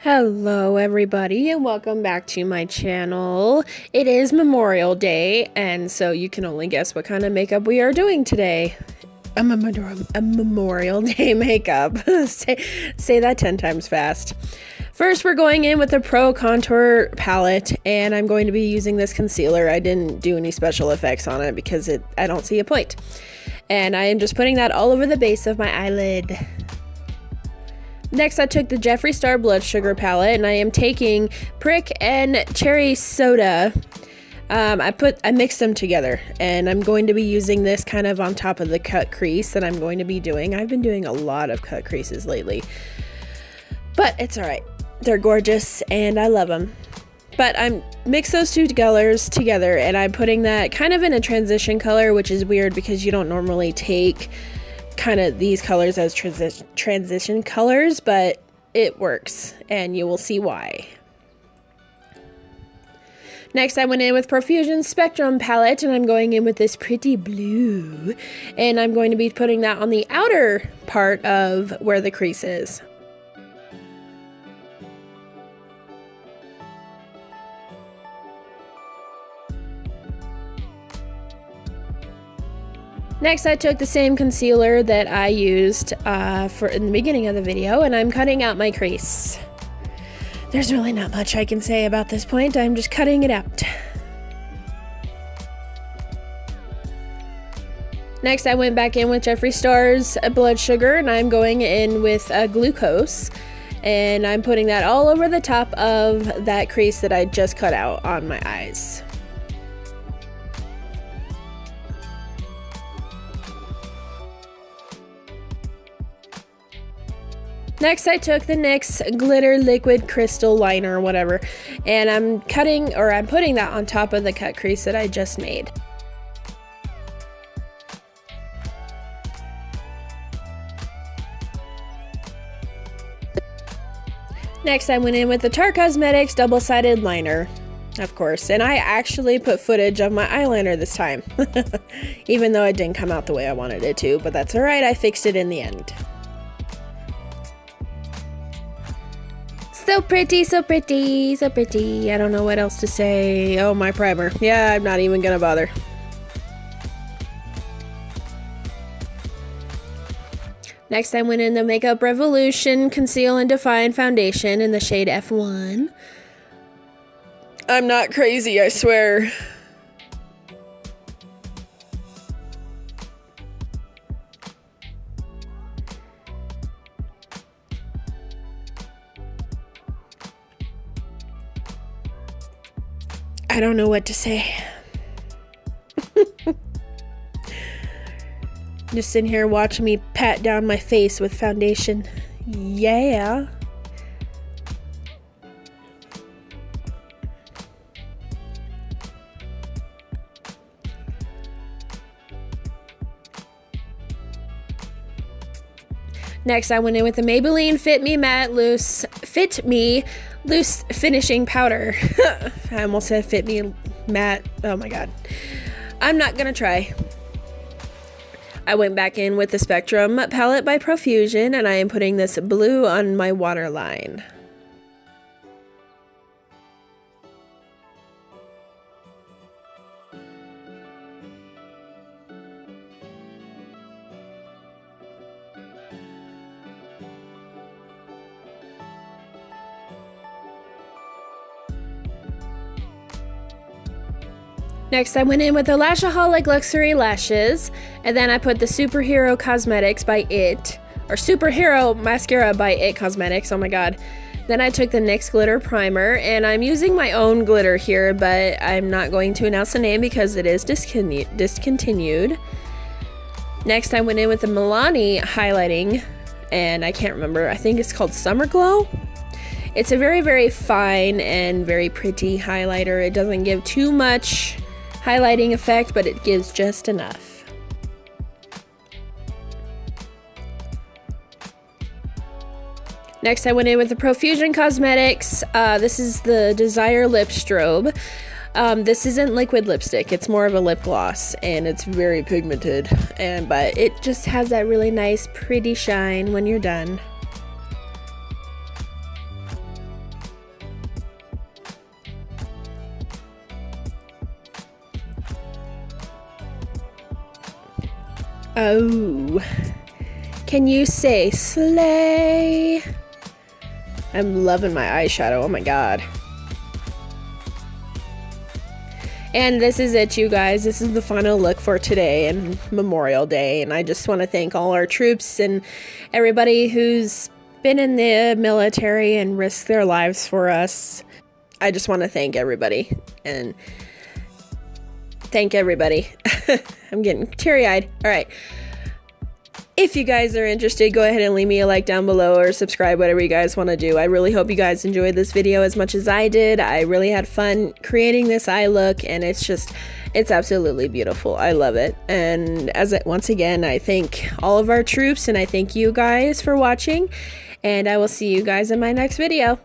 Hello everybody and welcome back to my channel. It is Memorial Day and so you can only guess what kind of makeup we are doing today. A Memorial Day makeup. say that 10 times fast. First we're going in with the Pro Contour palette and I'm going to be using this concealer. I didn't do any special effects on it because I don't see a point. And I am just putting that all over the base of my eyelid. Next, I took the Jeffree Star Blood Sugar palette, and I am taking Prick and Cherry Soda. I mixed them together, and I'm going to be using this kind of on top of the cut crease that I'm going to be doing. I've been doing a lot of cut creases lately, but it's alright. They're gorgeous, and I love them. But I mix those two colors together, and I'm putting that kind of in a transition color, which is weird because you don't normally take kind of these colors as transition colors, but it works and you will see why. Next I went in with Profusion Spectrum palette and I'm going in with this pretty blue and I'm going to be putting that on the outer part of where the crease is. Next, I took the same concealer that I used in the beginning of the video, and I'm cutting out my crease. There's really not much I can say about this point, I'm just cutting it out. Next, I went back in with Jeffree Star's Blood Sugar, and I'm going in with Glucose, and I'm putting that all over the top of that crease that I just cut out on my eyes. Next, I took the NYX Glitter Liquid Crystal Liner, whatever, and I'm putting that on top of the cut crease that I just made. Next, I went in with the TarteCosmetics double-sided liner, of course, and I actually put footage of my eyeliner this time, even though it didn't come out the way I wanted it to, but that's alright, I fixed it in the end. So pretty, so pretty, so pretty. I don't know what else to say. Oh, my primer. Yeah, I'm not even gonna bother. Next, I went in the Makeup Revolution Conceal and Define Foundation in the shade F1. I'm not crazy, I swear. I don't know what to say. Just sitting here watching me pat down my face with foundation. Yeah. Next, I went in with the Maybelline Fit Me Loose Finishing Powder. I almost said Fit Me Matte. Oh my god. I'm not gonna try. I went back in with the Spectrum palette by Profusion and I am putting this blue on my waterline. Next, I went in with the LashAholics Luxury Lashes, and then I put the TarteCosmetics by IT, or Superhero Mascara by ITCosmetics, oh my god. Then I took the NYX Glitter Primer, and I'm using my own glitter here, but I'm not going to announce the name because it is discontinued. Next, I went in with the Milani highlighting, and I can't remember, I think it's called Summer Glow. It's a very, very fine and very pretty highlighter. It doesn't give too much highlighting effect, but it gives just enough. Next, I went in with the Profusion Cosmetics. This is the Desire Lip Strobe. This isn't liquid lipstick, it's more of a lip gloss, and it's very pigmented, but it just has that really nice, pretty shine when you're done. Oh, can you say slay? I'm loving my eyeshadow, oh my god. And this is it, you guys. This is the final look for today and Memorial Day. And I just want to thank all our troops and everybody who's been in the military and risked their lives for us. I just want to thank everybody and thank everybody. I'm getting teary-eyed. All right. If you guys are interested, go ahead and leave me a like down below or subscribe, whatever you guys want to do. I really hope you guys enjoyed this video as much as I did. I really had fun creating this eye look, and it's absolutely beautiful. I love it. And once again, I thank all of our troops, and I thank you guys for watching, and I will see you guys in my next video.